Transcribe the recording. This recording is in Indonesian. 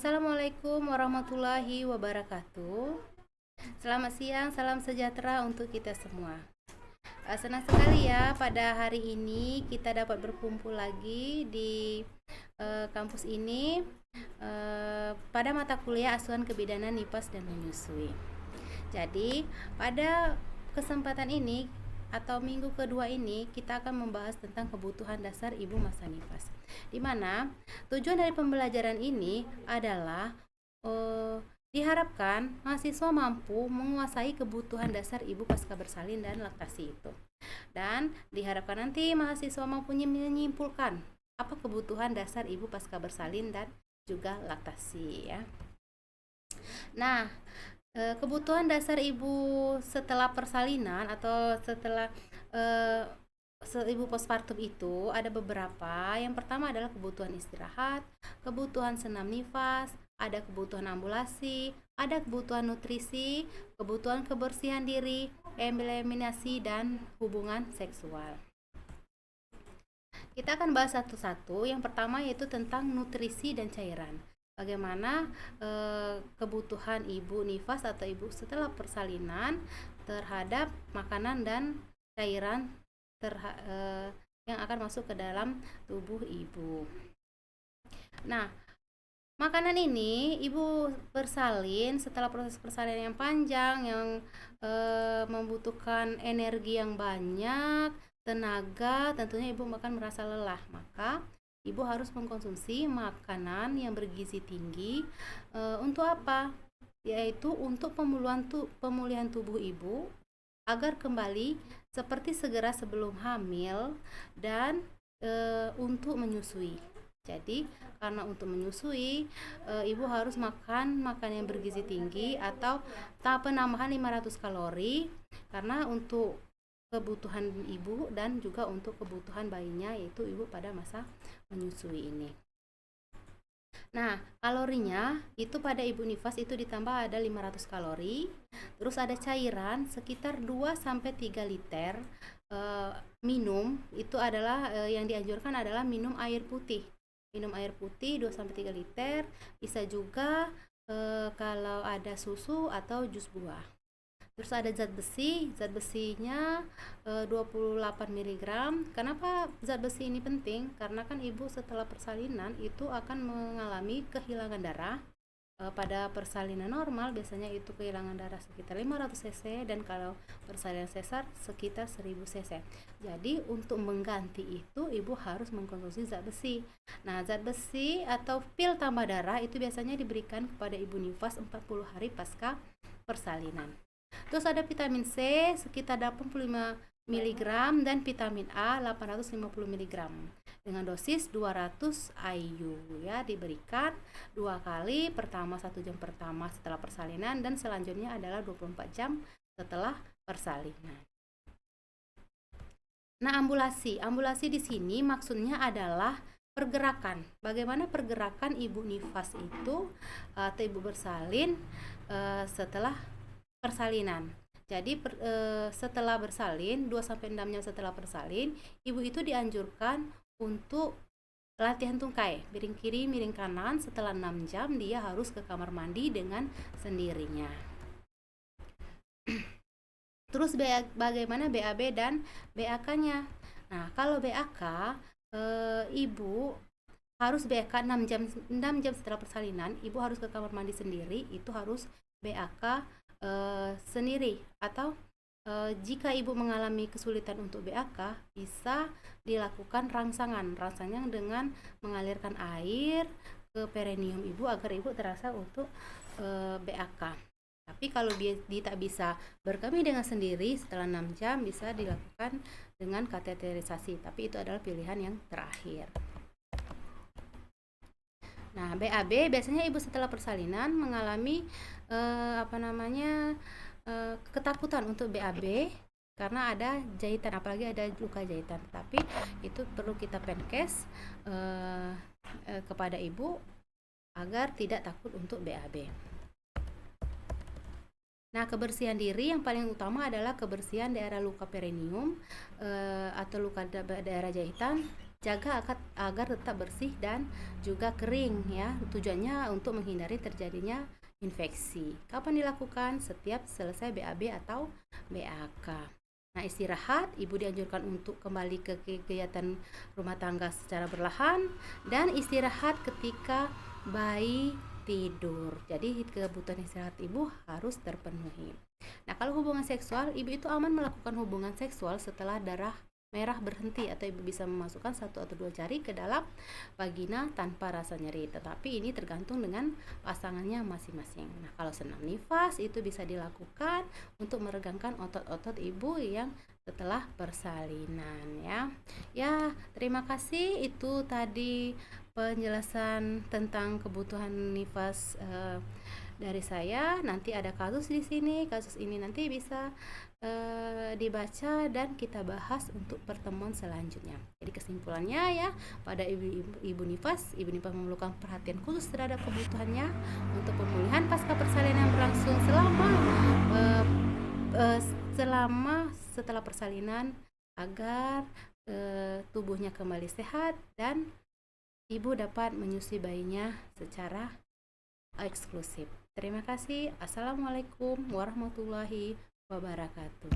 Assalamualaikum warahmatullahi wabarakatuh. Selamat siang, salam sejahtera untuk kita semua. Senang sekali ya pada hari ini kita dapat berkumpul lagi di kampus ini pada mata kuliah Asuhan Kebidanan Nifas dan Menyusui. Jadi pada kesempatan ini atau minggu kedua ini kita akan membahas tentang kebutuhan dasar ibu masa nifas, di mana tujuan dari pembelajaran ini adalah diharapkan mahasiswa mampu menguasai kebutuhan dasar ibu pasca bersalin dan laktasi itu, dan diharapkan nanti mahasiswa mampu menyimpulkan apa kebutuhan dasar ibu pasca bersalin dan juga laktasi ya. Nah, kebutuhan dasar ibu setelah persalinan atau setelah ibu postpartum itu ada beberapa. Yang pertama adalah kebutuhan istirahat, kebutuhan senam nifas, ada kebutuhan ambulasi, ada kebutuhan nutrisi, kebutuhan kebersihan diri, eliminasi, dan hubungan seksual. Kita akan bahas satu-satu. Yang pertama yaitu tentang nutrisi dan cairan. Bagaimana kebutuhan ibu nifas atau ibu setelah persalinan terhadap makanan dan cairan yang akan masuk ke dalam tubuh ibu. Nah, makanan ini ibu bersalin setelah proses persalinan yang panjang yang membutuhkan energi yang banyak, tenaga, tentunya ibu akan merasa lelah. Maka ibu harus mengkonsumsi makanan yang bergizi tinggi. Untuk apa? Yaitu untuk pemulihan tubuh ibu agar kembali seperti segera sebelum hamil dan untuk menyusui. Jadi karena untuk menyusui ibu harus makan yang bergizi tinggi atau penambahan 500 kalori karena untuk kebutuhan ibu dan juga untuk kebutuhan bayinya, yaitu ibu pada masa menyusui ini. Nah, kalorinya itu pada ibu nifas itu ditambah ada 500 kalori. Terus ada cairan sekitar 2-3 liter. Minum itu adalah yang dianjurkan adalah minum air putih. Minum air putih 2-3 liter. Bisa juga kalau ada susu atau jus buah. Terus ada zat besi, zat besinya 28 mg. Kenapa zat besi ini penting? Karena kan ibu setelah persalinan itu akan mengalami kehilangan darah. Pada persalinan normal biasanya itu kehilangan darah sekitar 500 cc, dan kalau persalinan sesar sekitar 1000 cc. Jadi untuk mengganti itu ibu harus mengkonsumsi zat besi. Nah, zat besi atau pil tambah darah itu biasanya diberikan kepada ibu nifas 40 hari pasca persalinan. Terus ada vitamin C sekitar 85 mg dan vitamin A 850 mg dengan dosis 200 IU ya, diberikan 2 kali, pertama 1 jam pertama setelah persalinan dan selanjutnya adalah 24 jam setelah persalinan. Nah, ambulasi di sini maksudnya adalah pergerakan. Bagaimana pergerakan ibu nifas itu atau ibu bersalin setelah persalinan. Jadi setelah bersalin 2-6 jam setelah bersalin, ibu itu dianjurkan untuk latihan tungkai, miring kiri, miring kanan. Setelah 6 jam dia harus ke kamar mandi dengan sendirinya. Terus bagaimana BAB dan BAK-nya? Nah, kalau BAK ibu harus BAK 6 jam setelah persalinan, ibu harus ke kamar mandi sendiri, itu harus BAK sendiri. Atau jika ibu mengalami kesulitan untuk BAK, bisa dilakukan rangsangan dengan mengalirkan air ke perineum ibu agar ibu terasa untuk BAK. Tapi kalau dia tak bisa berkemih dengan sendiri setelah 6 jam, bisa dilakukan dengan kateterisasi, tapi itu adalah pilihan yang terakhir. Nah, BAB biasanya ibu setelah persalinan mengalami ketakutan untuk BAB karena ada jahitan, apalagi ada luka jahitan. Tapi itu perlu kita penkes kepada ibu agar tidak takut untuk BAB. Nah, kebersihan diri yang paling utama adalah kebersihan daerah luka perineum atau luka daerah jahitan jaga agar tetap bersih dan juga kering ya. Tujuannya untuk menghindari terjadinya infeksi. Kapan dilakukan? Setiap selesai BAB atau BAK. Nah, istirahat, ibu dianjurkan untuk kembali ke kegiatan rumah tangga secara perlahan dan istirahat ketika bayi tidur. Jadi kebutuhan istirahat ibu harus terpenuhi. Nah, kalau hubungan seksual, ibu itu aman melakukan hubungan seksual setelah darah merah berhenti, atau ibu bisa memasukkan 1 atau 2 jari ke dalam vagina tanpa rasa nyeri, tetapi ini tergantung dengan pasangannya masing-masing. Nah, kalau senam nifas itu bisa dilakukan untuk meregangkan otot-otot ibu yang setelah persalinan ya. Ya, terima kasih, itu tadi penjelasan tentang kebutuhan nifas dari saya. Nanti ada kasus di sini, kasus ini nanti bisa dibaca dan kita bahas untuk pertemuan selanjutnya. Jadi kesimpulannya ya, pada ibu nifas memerlukan perhatian khusus terhadap kebutuhannya untuk pemulihan pasca persalinan yang berlangsung selama setelah persalinan, agar tubuhnya kembali sehat dan ibu dapat menyusui bayinya secara eksklusif. Terima kasih. Assalamualaikum warahmatullahi wabarakatuh.